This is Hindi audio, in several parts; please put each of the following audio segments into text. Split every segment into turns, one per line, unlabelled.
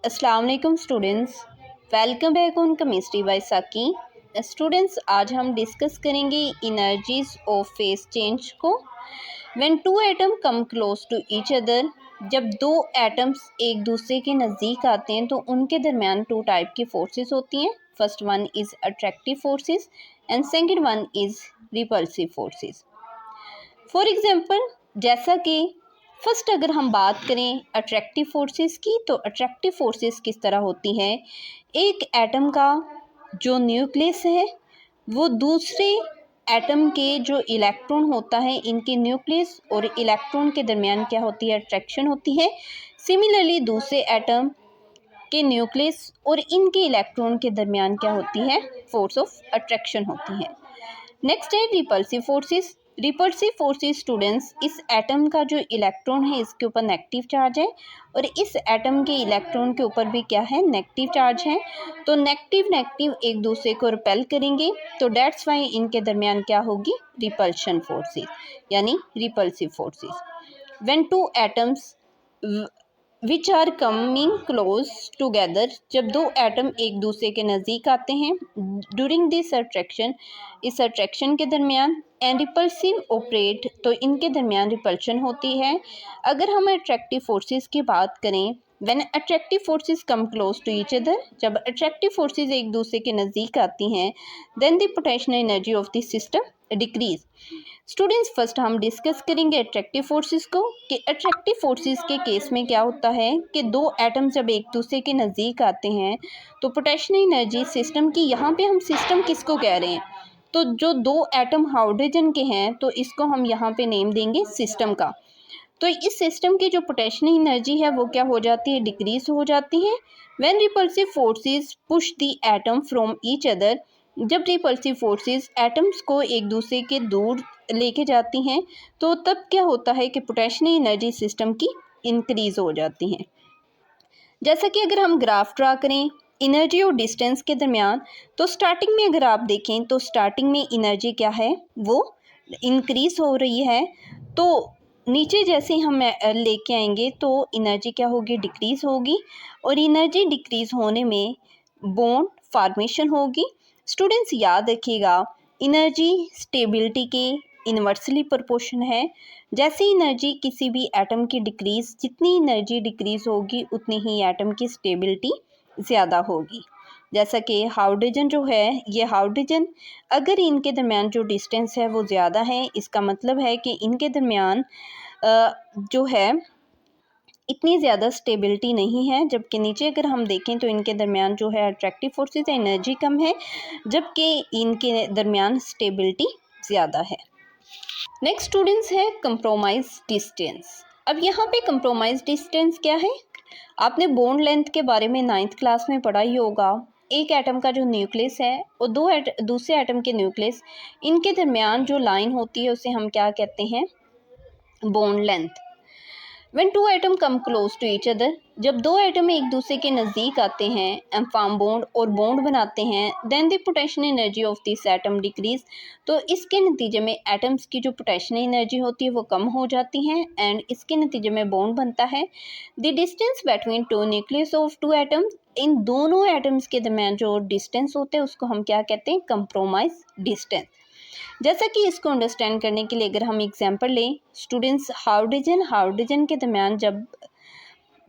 अस्सलाम वालेकुम students, welcome back on chemistry by Saqi. Students, आज हम डिस्कस करेंगे एनर्जीज ऑफ फेज चेंज को। When two atom come close to each other, जब दो एटम्स एक दूसरे के नज़दीक आते हैं तो उनके दरमियान टू टाइप की फोर्सेस होती हैं। First one is attractive forces and second one is repulsive forces. For example, जैसा कि फर्स्ट अगर हम बात करें अट्रैक्टिव फोर्सेस की, तो अट्रैक्टिव फोर्सेस किस तरह होती हैं। एक एटम का जो न्यूक्लियस है वो दूसरे एटम के जो इलेक्ट्रॉन होता है, इनके न्यूक्लियस और इलेक्ट्रॉन के दरमियान क्या होती है, अट्रैक्शन होती है। सिमिलरली दूसरे एटम के न्यूक्लियस और इनके इलेक्ट्रॉन के दरमियान क्या होती है, फोर्स ऑफ अट्रैक्शन होती है। नेक्स्ट है repulsive forces. Repulsive forces students, इस एटम का जो इलेक्ट्रॉन है इसके ऊपर नेगेटिव चार्ज है और इस एटम के इलेक्ट्रॉन के ऊपर भी क्या है, नेगेटिव चार्ज है। तो नेगेटिव नेगेटिव एक दूसरे को रिपेल करेंगे, तो डेट्स वाई इनके दरमियान क्या होगी, रिपल्शन फोर्सेस यानी repulsive forces. When two atoms which are coming close together, जब दो एटम एक दूसरे के नज़दीक आते हैं ड्यूरिंग दिस अट्रैक्शन, इस अट्रैक्शन के दरमियान एंड रिपल्सिव ऑपरेट, तो इनके दरमियान रिपल्शन होती है। अगर हम अट्रैक्टिव फोर्सेस की बात करें, when attractive forces come close to each other, जब अट्रैक्टिव फोर्सेस एक दूसरे के नज़दीक आती हैं, then the potential energy of the system decrease. Students, first हम डिस्कस करेंगे अट्रैक्टिव फोर्सेस को कि अट्रैक्टिव फोर्सेस के केस में क्या होता है कि दो एटम जब एक दूसरे के नज़दीक आते हैं तो पोटेंशियल एनर्जी सिस्टम की, यहाँ पे हम सिस्टम किसको कह रहे हैं, तो जो दो एटम हाइड्रोजन के हैं तो इसको हम यहाँ पे नेम देंगे सिस्टम का। तो इस सिस्टम की जो पोटेंशियल एनर्जी है वो क्या हो जाती है, डिक्रीज हो जाती है। When repulsive forces push the atom from each other, जब रिपल्सिव फोर्सेस एटम्स को एक दूसरे के दूर लेके जाती हैं तो तब क्या होता है कि पोटेंशियल एनर्जी सिस्टम की इंक्रीज हो जाती है। जैसा कि अगर हम ग्राफ ड्रा करें एनर्जी और डिस्टेंस के दरमियान, तो स्टार्टिंग में अगर आप देखें तो स्टार्टिंग में एनर्जी क्या है, वो इंक्रीज हो रही है। तो नीचे जैसे हम लेके आएंगे तो एनर्जी क्या होगी, डिक्रीज होगी और एनर्जी डिक्रीज होने में बॉन्ड फॉर्मेशन होगी। स्टूडेंट्स याद रखिएगा, एनर्जी स्टेबिलिटी के इन्वर्सली प्रोपोर्शन है। जैसे एनर्जी किसी भी एटम की डिक्रीज, जितनी एनर्जी डिक्रीज होगी उतनी ही एटम की स्टेबिलिटी ज़्यादा होगी। जैसा कि हाइड्रोजन जो है, ये हाइड्रोजन अगर इनके दरमियान जो डिस्टेंस है वो ज़्यादा है, इसका मतलब है कि इनके दरमियान जो है इतनी ज़्यादा स्टेबिलिटी नहीं है। जबकि नीचे अगर हम देखें तो इनके दरमियान जो है अट्रैक्टिव फोर्सेस एनर्जी कम है, जबकि इनके दरमियान स्टेबिलिटी ज़्यादा है। नेक्स्ट स्टूडेंट्स है कंप्रोमाइज डिस्टेंस। अब यहाँ पे कंप्रोमाइज डिस्टेंस क्या है, आपने बॉन्ड लेंथ के बारे में 9th क्लास में पढ़ा ही होगा। एक एटम का जो न्यूक्लियस है और दूसरे एटम के न्यूक्लियस, इनके दरमियान जो लाइन होती है उसे हम क्या कहते हैं, bond length. When two atom come close to each other, जब दो एटम एक दूसरे के नज़दीक आते हैं एंड फॉर्म बॉन्ड और बॉन्ड बनाते हैं, then the potential energy of this atom decrease, तो इसके नतीजे में एटम्स की जो पोटेंशियल एनर्जी होती है वो कम हो जाती है एंड इसके नतीजे में बॉन्ड बनता है। The distance between two nucleus of two atoms, इन दोनों एटम्स के दरमियान जो डिस्टेंस होते हैं उसको हम क्या कहते हैं, कंप्रोमाइज डिस्टेंस। जैसा कि इसको अंडरस्टैंड करने के लिए अगर हम एग्जांपल लें, स्टूडेंट्स हाइड्रोजन के दरमियान जब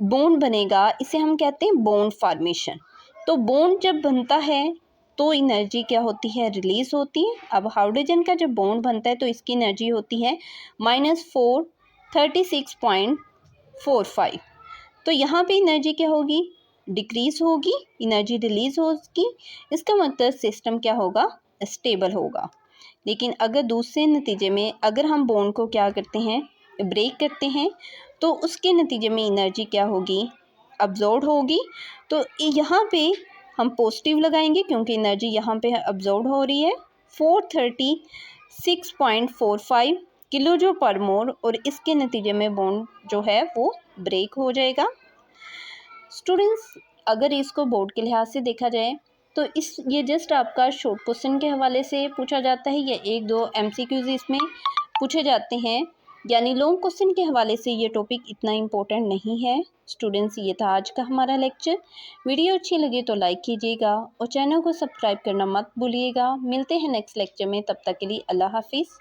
बॉन्ड बनेगा इसे हम कहते हैं बॉन्ड फॉर्मेशन। तो बॉन्ड जब बनता है तो एनर्जी क्या होती है, रिलीज होती है। अब हाइड्रोजन का जब बॉन्ड बनता है तो इसकी एनर्जी होती है -436.45। तो यहाँ पे एनर्जी क्या होगी, डिक्रीज होगी, एनर्जी रिलीज होगी। इसका मतलब सिस्टम क्या होगा, स्टेबल होगा। लेकिन अगर दूसरे नतीजे में अगर हम बॉन्ड को क्या करते हैं, ब्रेक करते हैं, तो उसके नतीजे में एनर्जी क्या होगी, अब्जॉर्ब होगी। तो यहाँ पे हम पॉजिटिव लगाएंगे क्योंकि एनर्जी यहाँ पे अब्जॉर्ब हो रही है 436.45 किलो जो पर मोल, और इसके नतीजे में बॉन्ड जो है वो ब्रेक हो जाएगा। स्टूडेंट्स, अगर इसको बोर्ड के लिहाज से देखा जाए तो ये जस्ट आपका शॉर्ट क्वेश्चन के हवाले से पूछा जाता है, या एक दो MCQs इसमें पूछे जाते हैं। यानी लॉन्ग क्वेश्चन के हवाले से ये टॉपिक इतना इम्पोर्टेंट नहीं है। स्टूडेंट्स, ये था आज का हमारा लेक्चर। वीडियो अच्छी लगी तो लाइक कीजिएगा और चैनल को सब्सक्राइब करना मत भूलिएगा। मिलते हैं नेक्स्ट लेक्चर में, तब तक के लिए अल्लाह हाफिज़।